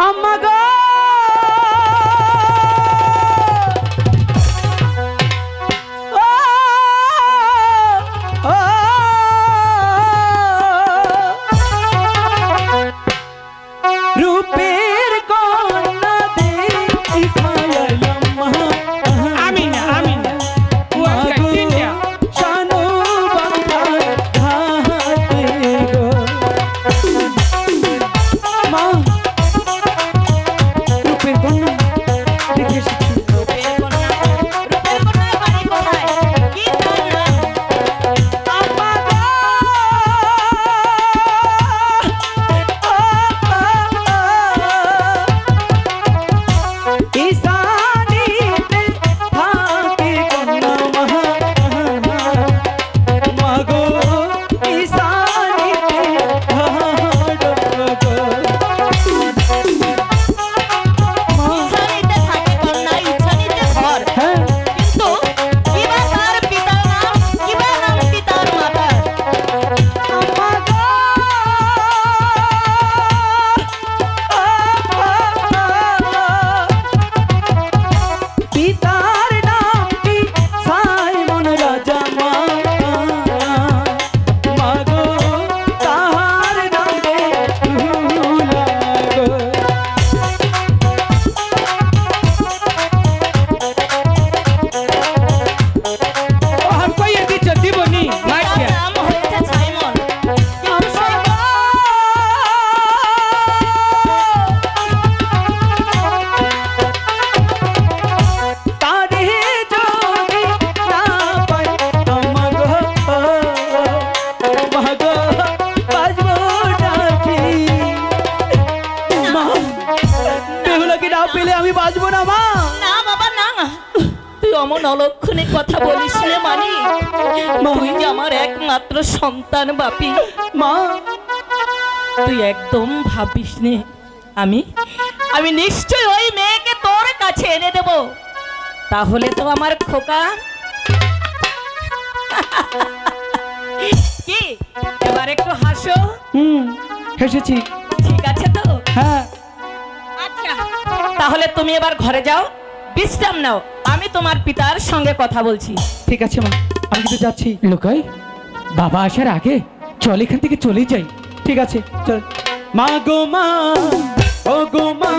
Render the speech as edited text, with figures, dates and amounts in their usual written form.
আম্মা গো রূপের কন্যা দেখাইলাম মা আমিনা আমিনা শানু বাংলার ঘাটে গো মা রূপের কন্যা দেখে এসেছি। রূপের কন্যা বাড়ি কোথায়? কি তার নাম? আম্মা গো ঈশানীতে থাকে কন্যা মা গো ঈশানীতে ইছানিতে থাকে কন্যা, ইছানিতে ঘর। হ্যাঁ কিন্তু কিবা তার পিতার নাম, কিবা নাম পিতার মাতার? আম্মা গো পিতার নামটি সাইমন রাজা মা গো তাহার নামে তুলা গো हम कोई यदि जल्दी बनी मार তার क्या নাম হয়েছে সাইমন। কিন্তু সে তারে যদি না পাই আম্মা গো বাজবো নাকি মা বেহুলাকে না পেলে আমি বাজবো না মা না বাবা না, তুই অমন অলক্ষণে কথা বলিস রে মানি। তুই যে আমার একমাত্র সন্তান বাপি, মা তুই একদম ভাবিস নে। আমি নিশ্চয় ওই মেয়েকে তোর কাছে এনে দেব, তাহলে তো আমার খোকা। কি এবার একটু হাসো, হেসেছি ঠিক আছে তো? হ্যাঁ আচ্ছা তাহলে তুমি এবার ঘরে যাও, বিশ্রাম নাও, আমি তোমার পিতার সঙ্গে কথা বলছি। ঠিক আছে মা আমি কিন্তু যাচ্ছি লুকাই বাবা আসার আগে চল এখান থেকে চলে যাই ঠিক আছে চল মা গো মা ও গো মা